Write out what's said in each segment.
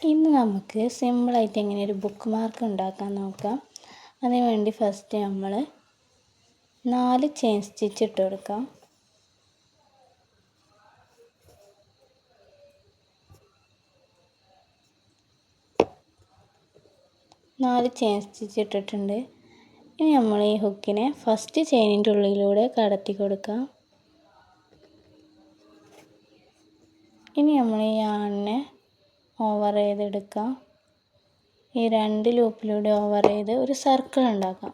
ഇന്ന് നമുക്ക് സിമ്പിളായിട്ട് എങ്ങനെ ഒരു ബുക്ക് മാർക്ക് ഉണ്ടാക്കാൻ നോക്കാം. അതിനുവേണ്ടി ഫസ്റ്റ് നമ്മൾ 4 ചെയിൻ സ്റ്റിച്ച് ഇട്ട് കൊടുക്കാം. നാല് ചെയിൻ സ്റ്റിച്ച് ഇട്ടിട്ടുണ്ട്. ഇനി നമ്മൾ ഈ ഹുക്കിനെ ഫസ്റ്റ് ചെയിനിൻ്റെ ഉള്ളിലൂടെ കടത്തി കൊടുക്കാം. ഇനി നമ്മൾ ഈ ആണിനെ ഓവർ ചെയ്തെടുക്കാം. ഈ 2 ലൂപ്പിലൂടെ ഓവർ ചെയ്ത് ഒരു സർക്കിൾ ഉണ്ടാക്കാം.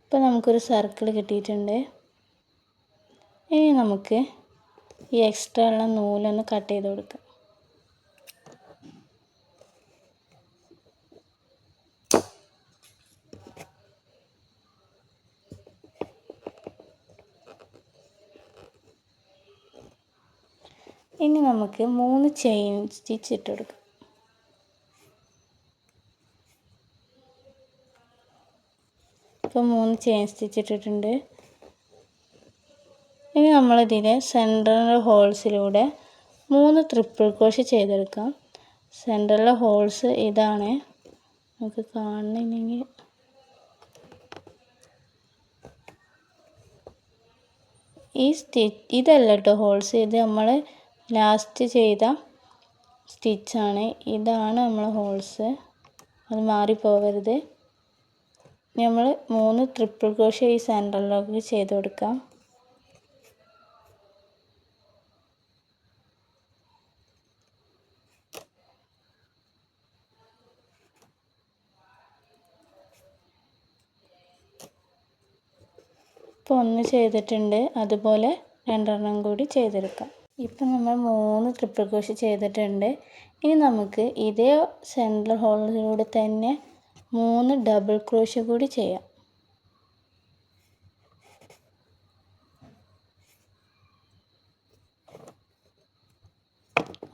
ഇപ്പോൾ നമുക്കൊരു സർക്കിൾ കിട്ടിയിട്ടുണ്ട്. ഇനി നമുക്ക് ഈ എക്സ്ട്രാ ഉള്ള നൂലൊന്ന് കട്ട് ചെയ്ത് കൊടുക്കാം. ഇനി നമുക്ക് 3 ചെയിൻ സ്റ്റിച്ച് ഇട്ട് കൊടുക്കാം. ഇപ്പോൾ 3 ചെയിൻ സ്റ്റിച്ച് ഇട്ടിട്ടുണ്ട്. ഇനി നമ്മളിതിലെ സെൻറ്ററിലെ ഹോൾസിലൂടെ 3 ട്രിപ്പിൾ ക്രോഷേ ചെയ്തെടുക്കാം. സെൻറ്ററിലെ ഹോൾസ് ഇതാണ്, നമുക്ക് കാണണമെങ്കിൽ ഇതല്ല കേട്ടോ ഹോൾസ്, ഇത് നമ്മൾ ലാസ്റ്റ് ചെയ്ത സ്റ്റിച്ചാണ്. ഇതാണ് നമ്മളെ ഹോൾസ്, അത് മാറിപ്പോവരുത്. നമ്മൾ 3 ട്രിപ്പിൾ ക്രോഷേ ഈ സെൻറ്ററിലേക്ക് ചെയ്ത് കൊടുക്കാം. ഇപ്പോൾ 1 ചെയ്തിട്ടുണ്ട്, അതുപോലെ 2 കൂടി ചെയ്തെടുക്കാം. ഇപ്പം നമ്മൾ 3 ട്രിപ്പിൾ ക്രോഷേ ചെയ്തിട്ടുണ്ട്. ഇനി നമുക്ക് ഇതേ സെൻറ്റർ ഹോളിലൂടെ തന്നെ 3 ഡബിൾ ക്രോഷേ കൂടി ചെയ്യാം.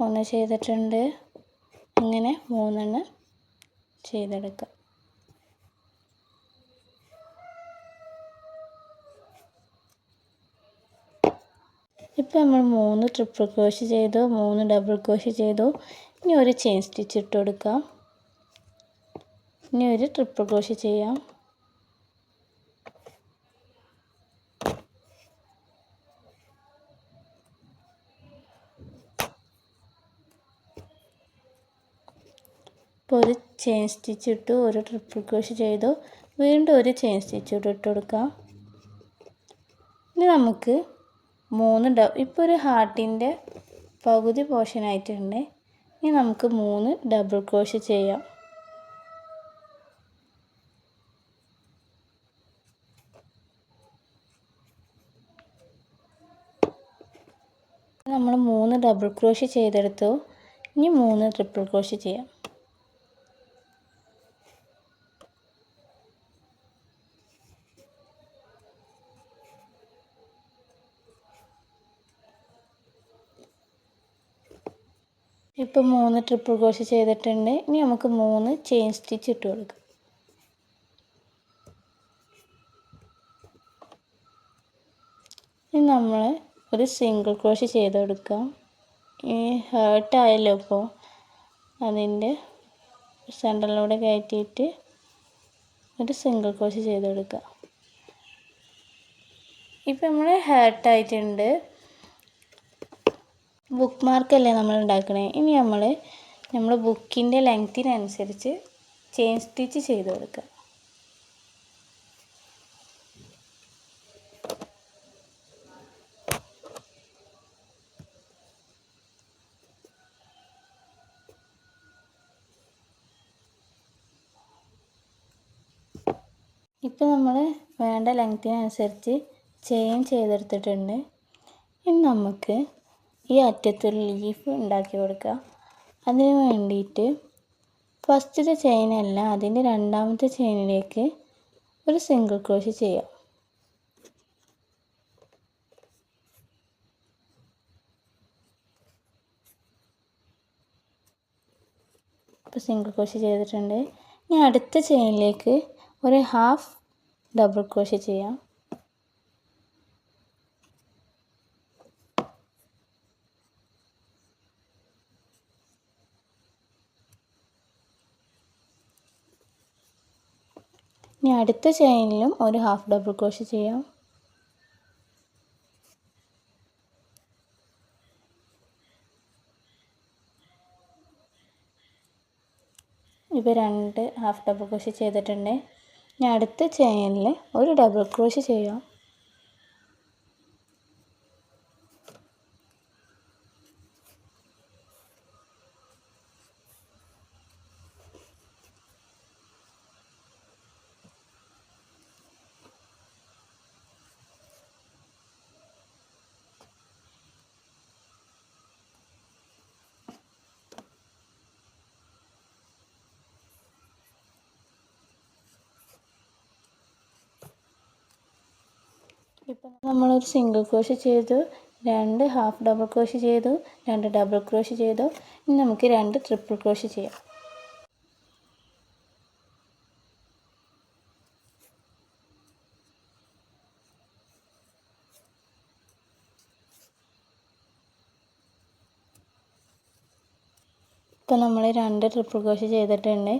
ഒന്ന് ചെയ്തിട്ടുണ്ട്, ഇങ്ങനെ 3 ചെയ്തെടുക്കാം. ഇപ്പോൾ നമ്മൾ 3 ട്രിപ്പിൾ ക്രോഷേ ചെയ്തു, 3 ഡബിൾ ക്രോഷേ ചെയ്തു. ഇനി ഒരു ചെയിൻ സ്റ്റിച്ച് ഇട്ട് കൊടുക്കാം. ഇനി ഒരു ട്രിപ്പിൾ ക്രോഷേ ചെയ്യാം. ഇപ്പോൾ ഒരു ചെയിൻ സ്റ്റിച്ച് ഇട്ടു, ഒരു ട്രിപ്പിൾ ക്രോഷേ ചെയ്തു, വീണ്ടും ഒരു ചെയിൻ സ്റ്റിച്ച് ഇട്ട് കൊടുക്കാം. ഇനി നമുക്ക് ഇപ്പോൾ ഒരു ഹാർട്ടിൻ്റെ പകുതി പോർഷൻ ആയിട്ടുണ്ട്. ഇനി നമുക്ക് 3 ഡബിൾ ക്രോഷേ ചെയ്യാം. നമ്മൾ 3 ഡബിൾ ക്രോഷേ ചെയ്തെടുത്തു. ഇനി 3 ട്രിപ്പിൾ ക്രോഷേ ചെയ്യാം. ഇപ്പോൾ 3 ട്രിപ്പിൾ ക്രോഷേ ചെയ്തിട്ടുണ്ട്. ഇനി നമുക്ക് 3 ചെയിൻ സ്റ്റിച്ച് ഇട്ട് കൊടുക്കാം. ഇനി നമ്മൾ ഒരു സിംഗിൾ ക്രോഷേ ചെയ്ത് കൊടുക്കാം. ഈ ഹേർട്ടായല്ലോ, ഇപ്പോൾ അതിൻ്റെ സെൻറ്ററിലൂടെ കയറ്റിയിട്ട് ഒരു സിംഗിൾ ക്രോഷേ ചെയ്ത് കൊടുക്കുക. ഇപ്പോൾ നമ്മൾ ഹേർട്ടായിട്ടുണ്ട്. ബുക്ക് മാർക്കല്ലേ നമ്മൾ ഉണ്ടാക്കണേ. ഇനി നമ്മൾ ബുക്കിൻ്റെ ലെങ്ത്തിനനുസരിച്ച് ചെയിൻ സ്റ്റിച്ച് ചെയ്ത് കൊടുക്കുക. ഇപ്പോൾ നമ്മൾ വേണ്ട ലെങ്ത്തിനനുസരിച്ച് ചെയിൻ ചെയ്തെടുത്തിട്ടുണ്ട്. ഇനി നമുക്ക് ഈ അറ്റത്തൊരു ലീഫ് ഉണ്ടാക്കി കൊടുക്കുക. അതിന് വേണ്ടിയിട്ട് ഫസ്റ്റത്തെ ചെയിനല്ല, അതിൻ്റെ രണ്ടാമത്തെ ചെയിനിലേക്ക് ഒരു സിംഗിൾ ക്രോഷേ ചെയ്യാം. ഇപ്പോൾ സിംഗിൾ ക്രോഷേ ചെയ്തിട്ടുണ്ട്. ഇനി അടുത്ത ചെയിനിലേക്ക് ഒരു ഹാഫ് ഡബിൾ ക്രോഷേ ചെയ്യാം. ഇനി അടുത്ത ചെയിനിലും ഒരു ഹാഫ് ഡബിൾ ക്രോഷ്യ ചെയ്യാം. ഇപ്പോൾ 2 ഹാഫ് ഡബിൾ ക്രോഷ്യ ചെയ്തിട്ടുണ്ട്. ഇനി അടുത്ത ചെയിനിൽ ഒരു ഡബിൾ ക്രോഷ്യ ചെയ്യാം. ഇപ്പം നമ്മളൊരു സിംഗിൾ ക്രോഷ്യ ചെയ്തു, 2 ഹാഫ് ഡബിൾ ക്രോഷ്യ ചെയ്തു, 2 ഡബിൾ ക്രോഷ്യ ചെയ്തു. ഇനി നമുക്ക് 2 ട്രിപ്പിൾ ക്രോഷ്യ ചെയ്യാം. ഇപ്പം നമ്മൾ 2 ട്രിപ്പിൾ ക്രോഷ്യ ചെയ്തിട്ടുണ്ട്.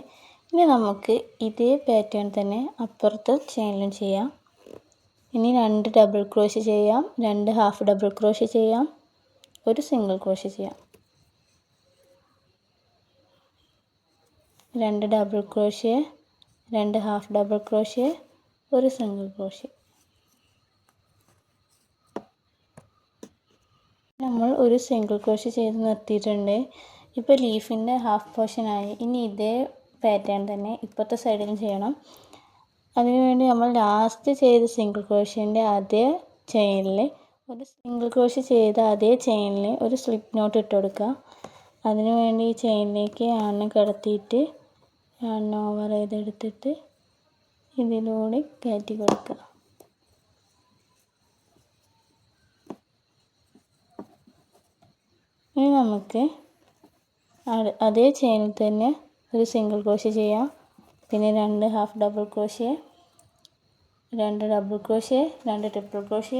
ഇനി നമുക്ക് ഇതേ പാറ്റേൺ തന്നെ അപ്പുറത്തെ ചെയിനിലും ചെയ്യാം. ഇനി 2 ഡബിൾ ക്രോഷ്യ ചെയ്യാം, 2 ഹാഫ് ഡബിൾ ക്രോഷ്യ ചെയ്യാം, ഒരു സിംഗിൾ ക്രോഷ്യ ചെയ്യാം. 2 double crochet, 2 half double crochet, ഒരു സിംഗിൾ ക്രോഷ്യ. നമ്മൾ ഒരു സിംഗിൾ ക്രോഷ്യ ചെയ്ത് നിർത്തിയിട്ടുണ്ട്. ഇപ്പോൾ ലീഫിൻ്റെ ഹാഫ് പോർഷനായി. ഇനി ഇതേ പാറ്റേൺ തന്നെ ഇപ്പോഴത്തെ സൈഡിലും ചെയ്യണം. അതിനുവേണ്ടി നമ്മൾ ലാസ്റ്റ് ചെയ്ത സിംഗിൾ ക്രോഷ്യൻ്റെ അതേ ചെയിനിൽ ഒരു സ്ലിപ്പ് നോട്ട് ഇട്ട് കൊടുക്കുക. അതിനുവേണ്ടി ഈ ചെയിനിലേക്ക് യാണിനെ കിടത്തിയിട്ട് യാണിനെ ഓവർ ചെയ്തെടുത്തിട്ട് ഇതിലൂടെ കയറ്റി കൊടുക്കുക. ഇനി നമുക്ക് അതേ ചെയിനിൽ തന്നെ ഒരു സിംഗിൾ ക്രോഷ്യ ചെയ്യാം. പിന്നെ 2 half double crochet, 2 double crochet, 2 triple crochet,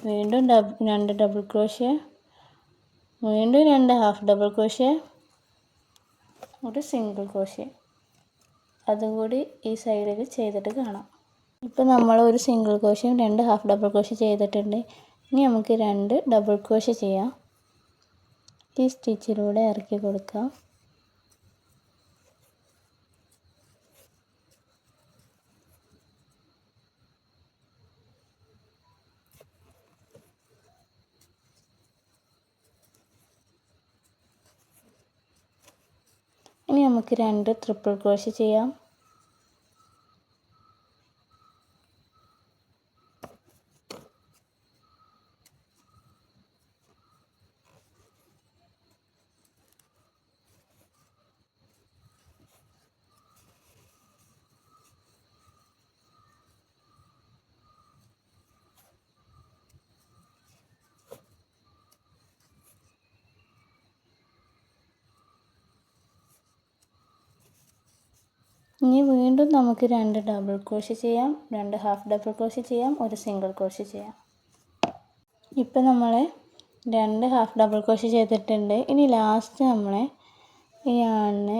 വീണ്ടും 2 ഡബിൾ ക്രോഷ്യ, വീണ്ടും 2 ഹാഫ് ഡബിൾ ക്രോഷ്യ, ഒരു സിംഗിൾ ക്രോഷ്യ. അതുകൂടി ഈ സൈഡിൽ ചെയ്തിട്ട് കാണാം. ഇപ്പോൾ നമ്മൾ ഒരു സിംഗിൾ ക്രോഷ്യയും 2 ഹാഫ് ഡബിൾ ക്രോഷ്യ ചെയ്തിട്ടുണ്ട്. ഇനി നമുക്ക് 2 ഡബിൾ ക്രോഷ്യ ചെയ്യാം. ഈ സ്റ്റിച്ചിലൂടെ ഇറക്കി കൊടുക്കാം. ഇനി നമുക്ക് 2 ട്രിപ്പിൾ ക്രോഷ്യ ചെയ്യാം. ഇനി വീണ്ടും നമുക്ക് 2 ഡബിൾ ക്രോഷ്യ ചെയ്യാം, 2 ഹാഫ് ഡബിൾ ക്രോഷ്യ ചെയ്യാം, ഒരു സിംഗിൾ ക്രോഷ്യ ചെയ്യാം. ഇപ്പം നമ്മൾ 2 ഹാഫ് ഡബിൾ ക്രോഷ്യ ചെയ്തിട്ടുണ്ട്. ഇനി ലാസ്റ്റ് നമ്മൾ ഈ യാണിനെ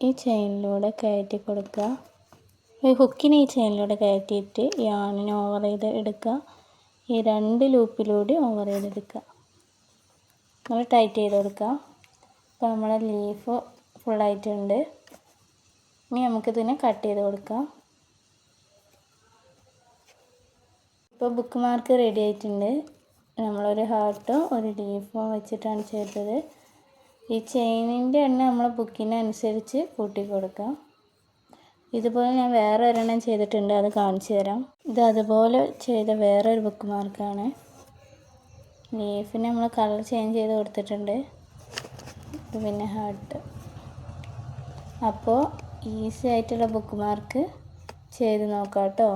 ഈ ചെയിനിലൂടെ കയറ്റി കൊടുക്കുക. ഈ ഹുക്കിനെ ഈ ചെയിനിലൂടെ കയറ്റിയിട്ട് യാണിനെ ഓവർ ചെയ്ത് എടുക്കുക. ഈ 2 ലൂപ്പിലൂടെ ഓവർ ചെയ്തെടുക്കുക. നമ്മൾ ടൈറ്റ് ചെയ്ത് കൊടുക്കുക. അപ്പോൾ നമ്മുടെ ലീഫ് ഫുള്ളായിട്ടുണ്ട്. ഇനി നമുക്കിതിനെ കട്ട് ചെയ്ത് കൊടുക്കാം. ഇപ്പോൾ ബുക്ക് മാർക്ക് റെഡി ആയിട്ടുണ്ട്. നമ്മളൊരു ഹാർട്ടും ഒരു ലീഫും വെച്ചിട്ടാണ് ചെയ്തത്. ഈ ചെയിനിൻ്റെ എണ്ണം നമ്മൾ ബുക്കിനനുസരിച്ച് കൂട്ടി കൊടുക്കാം. ഇതുപോലെ ഞാൻ വേറെ ഒരെണ്ണം ചെയ്തിട്ടുണ്ട്, അത് കാണിച്ചു തരാം. ഇത് അതുപോലെ ചെയ്ത വേറൊരു ബുക്ക് മാർക്കാണ്. ലീഫിന് നമ്മൾ കളർ ചേഞ്ച് ചെയ്ത് കൊടുത്തിട്ടുണ്ട്. ഇത് പിന്നെ ഹാർട്ട്. അപ്പോൾ ഈസി ആയിട്ടുള്ള ബുക്ക് മാർക്ക് ചെയ്ത് നോക്കാം കേട്ടോ.